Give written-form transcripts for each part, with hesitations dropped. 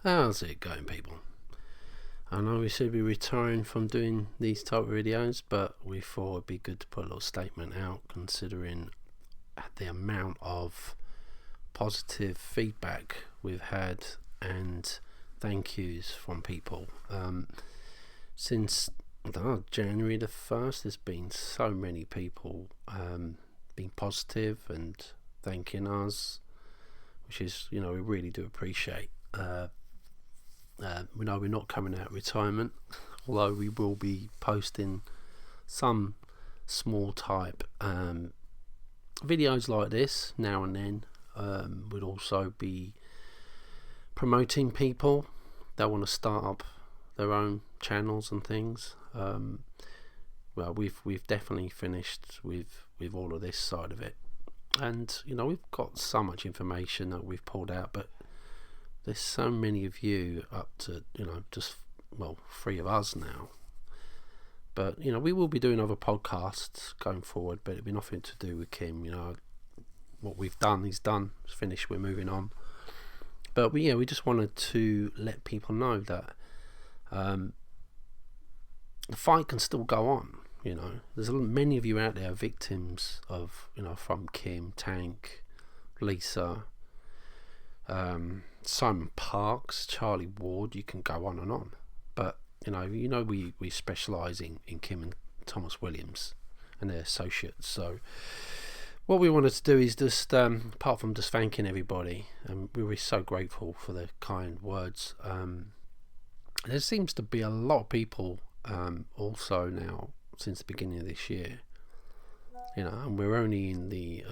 How's it going, people? I know we should be retiring from doing these type of videos, but we thought it'd be good to put a little statement out considering the amount of positive feedback we've had and thank yous from people. Since January the 1st, there's been so many people being positive and thanking us, which is, we really do appreciate. We know we're not coming out of retirement, although we will be posting some small type videos like this now and then. We'll also be promoting people that want to start up their own channels and things. Well, we've definitely finished with all of this side of it, and we've got so much information that we've pulled out, but there's so many of you up to just 3 of us now, but we will be doing other podcasts going forward, but it'll be nothing to do with Kim. What we've done is done, it's finished, we're moving on. But we just wanted to let people know that the fight can still go on. There's many of you out there victims of from Kim, Tank, Lisa, Simon Parks, Charlie Ward. You can go on and on, but we specialise in Kim and Thomas Williams and their associates. So what we wanted to do is just apart from just thanking everybody, and we were so grateful for the kind words, there seems to be a lot of people also now since the beginning of this year, and we're only in the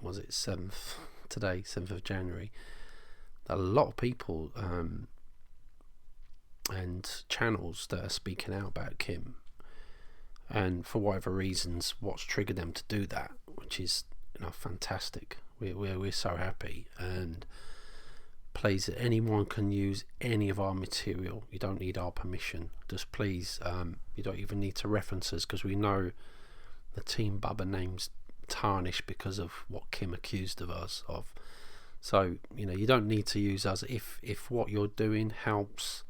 7th today, 7th of January. A lot of people and channels that are speaking out about Kim, and for whatever reasons, what's triggered them to do that, which is fantastic. We're so happy, and please, anyone can use any of our material. You don't need our permission. Just please, you don't even need to reference us, because we know the Team Bubba name's tarnished because of what Kim accused of us of. So you don't need to use us. If what you're doing helps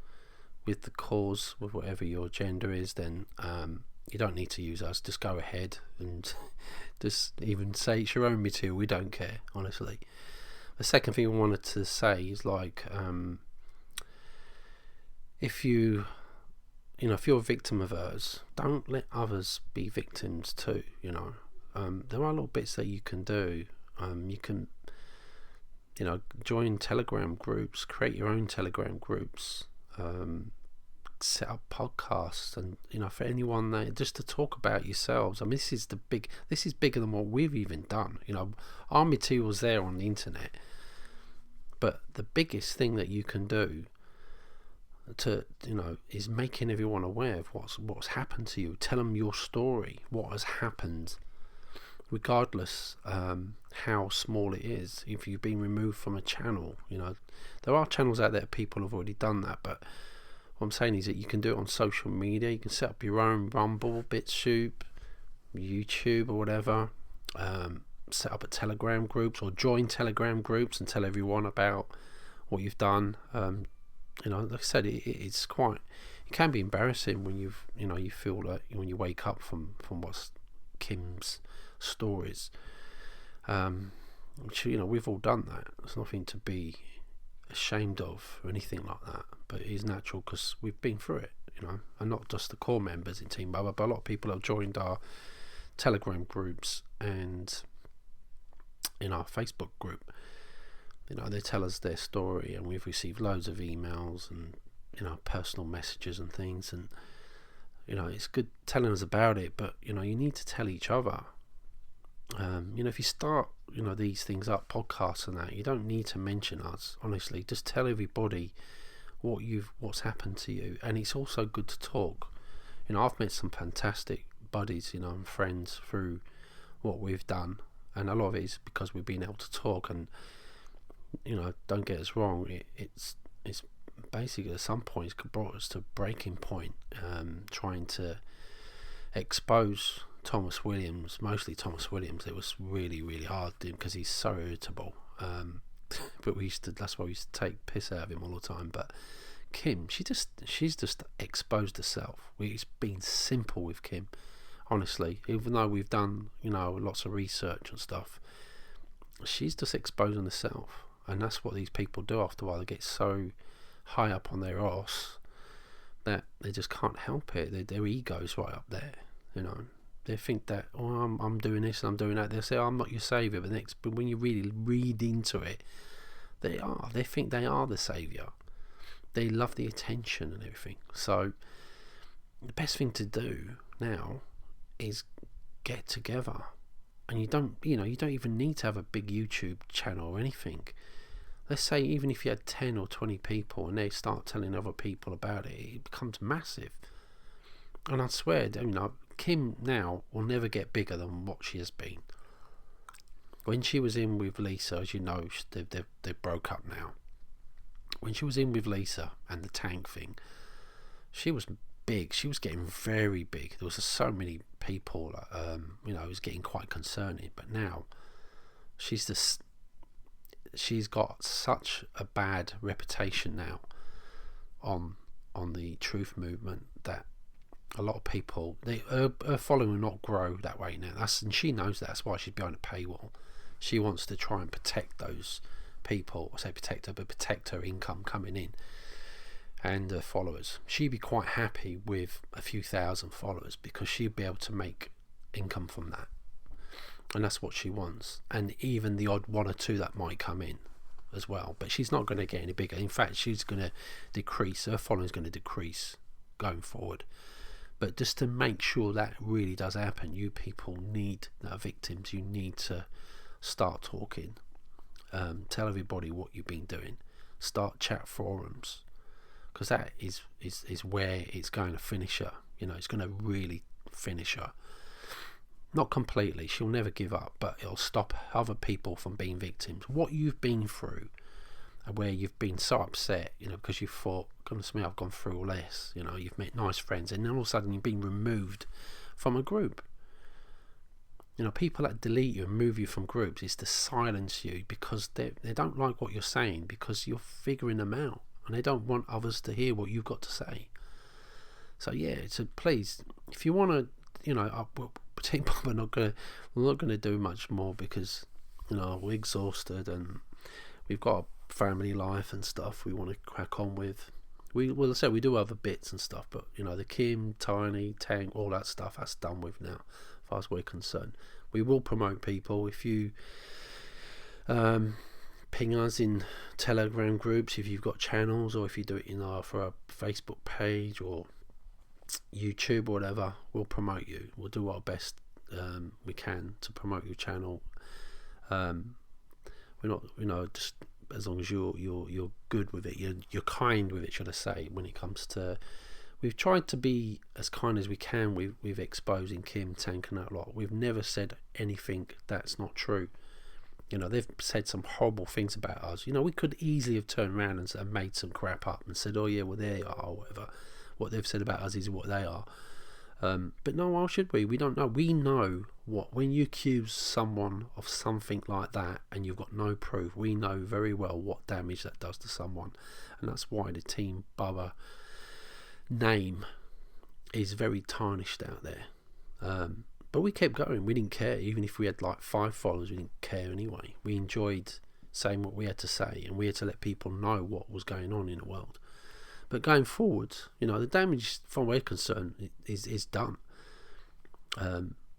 with the cause, with whatever your gender is, then you don't need to use us. Just go ahead and just even say it's your own material. We don't care, honestly. The second thing I wanted to say is if you're a victim of hers, don't let others be victims too. There are little bits that you can do. You can join Telegram groups, create your own Telegram groups, set up podcasts, and for anyone there, just to talk about yourselves. I mean, this is bigger than what we've even done. Our material's there on the internet, but the biggest thing that you can do to is making everyone aware of what's happened to you. Tell them your story, what has happened, regardless how small it is. If you've been removed from a channel, there are channels out there, people have already done that, but what I'm saying is that you can do it on social media. You can set up your own Rumble, BitChute, YouTube, or whatever. Set up a Telegram groups, or join Telegram groups and tell everyone about what you've done. Like I said, it's quite, it can be embarrassing when you feel like when you wake up from what's Kim's stories, which we've all done that. There's nothing to be ashamed of or anything like that, but it is natural because we've been through it, and not just the core members in Team Bubba, but a lot of people have joined our Telegram groups and in our Facebook group. They tell us their story, and we've received loads of emails and personal messages and things, and it's good telling us about it, but you need to tell each other. If you start these things up, podcasts and that, you don't need to mention us. Honestly, just tell everybody what's happened to you. And it's also good to talk. I've met some fantastic buddies, and friends through what we've done, and a lot of it is because we've been able to talk. And don't get us wrong, it's basically at some points brought us to a breaking point, trying to expose Thomas Williams, mostly Thomas Williams. It was really, really hard because he's so irritable. but that's why we used to take piss out of him all the time. But Kim, she's just exposed herself. It's been simple with Kim, honestly. Even though we've done, lots of research and stuff, she's just exposing herself, and that's what these people do after a while. They get so high up on their arse that they just can't help it. Their ego's right up there, They think that, I'm doing this and I'm doing that. They say, I'm not your saviour. But when you really read into it, they are. They think they are the saviour. They love the attention and everything. So the best thing to do now is get together. And you don't even need to have a big YouTube channel or anything. Let's say even if you had 10 or 20 people and they start telling other people about it, it becomes massive. And I swear, Kim now will never get bigger than what she has been. When she was in with Lisa, as you know, they broke up now. When she was in with Lisa and the tank thing, she was big. She was getting very big. There was so many people, it was getting quite concerning. But now, she's got such a bad reputation now on the truth movement that a lot of people, her following will not grow that way now. And she knows that. That's why she's behind a paywall. She wants to try and protect those people. I say protect her, but protect her income coming in and her followers. She'd be quite happy with a few thousand followers because she'd be able to make income from that. And that's what she wants. And even the odd one or two that might come in as well. But she's not going to get any bigger. In fact, she's going to decrease. Her following is going to decrease going forward. But just to make sure that really does happen, you people need, that are victims, you need to start talking. Tell everybody what you've been doing. Start chat forums, because that is where it's going to finish her. It's going to really finish her. Not completely, she'll never give up, but it'll stop other people from being victims. What you've been through, and where you've been so upset, because you thought, goodness me, I've gone through all this. You've met nice friends, and then all of a sudden you've been removed from a group. People that delete you and move you from groups is to silence you because they don't like what you're saying, because you're figuring them out and they don't want others to hear what you've got to say. So yeah, so please, if you want to, Team Bubba we're not gonna do much more because we're exhausted and we've got a family life and stuff we want to crack on with. We do other bits and stuff, but the Kim, Tiny, Tank, all that stuff, that's done with now, as far as we're concerned. We will promote people. If you ping us in Telegram groups, if you've got channels, or if you do it for a Facebook page or YouTube or whatever, we'll promote you. We'll do our best we can to promote your channel. We're not, just as long as you're good with it, you're kind with it, should I say, when it comes to. We've tried to be as kind as we can with exposing Kim, Tank and that lot. We've never said anything that's not true. They've said some horrible things about us. We could easily have turned around and made some crap up and said, oh yeah, well they are, or whatever. What they've said about us is what they are. But no, why should we? We don't know. We know when you accuse someone of something like that and you've got no proof, we know very well what damage that does to someone. And that's why the Team Bubba name is very tarnished out there. But we kept going. We didn't care. Even if we had like 5 followers, we didn't care anyway. We enjoyed saying what we had to say, and we had to let people know what was going on in the world. But going forward, the damage from where we're concerned is done.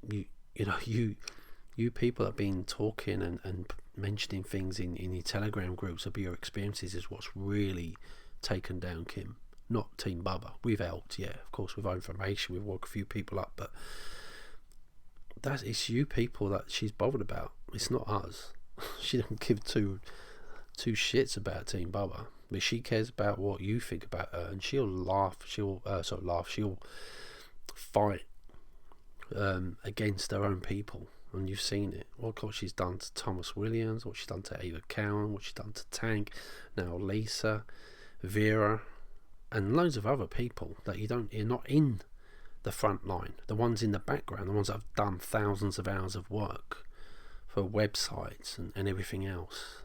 You people that have been talking and mentioning things in your Telegram groups of your experiences is what's really taken down Kim, not Team Bubba. We've helped, yeah, of course, with our information, we've woke a few people up, but it's you people that she's bothered about. It's not us. She doesn't give two shits about Team Bubba. But she cares about what you think about her, and she'll she'll fight against her own people, and you've seen it. What she's done to Thomas Williams, what she's done to Ava Cowan, what she's done to Tank, now Lisa, Vera, and loads of other people that you're not in the front line, the ones in the background, the ones that have done thousands of hours of work for websites and everything else.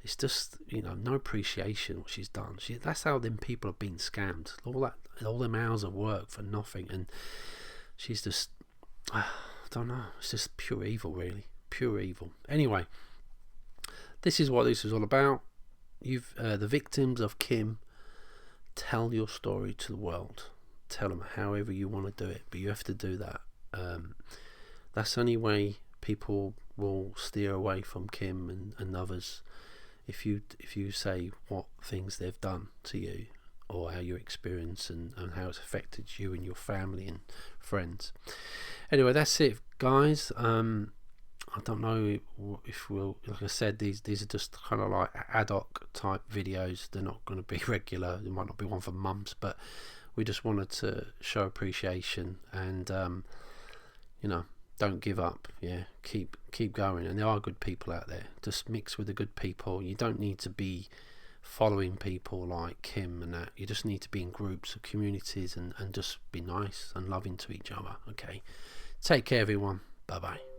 it's just, you know, no appreciation what she's done. That's how them people have been scammed. All them hours of work for nothing, and she's just, I don't know. It's just pure evil, really, pure evil. Anyway, this is what this is all about. You've the victims of Kim. Tell your story to the world. Tell them however you want to do it, but you have to do that. That's the only way people will steer away from Kim and others. If you say what things they've done to you, or how your experience and how it's affected you and your family and friends. Anyway, that's it, guys. I don't know if we'll, like I said, these are just kind of like ad hoc type videos. They're not going to be regular. There might not be one for months, but we just wanted to show appreciation and you know, don't give up. Yeah, keep going. And there are good people out there. Just mix with the good people. You don't need to be following people like Kim and that. You just need to be in groups or communities and just be nice and loving to each other. Okay, take care, everyone. Bye bye.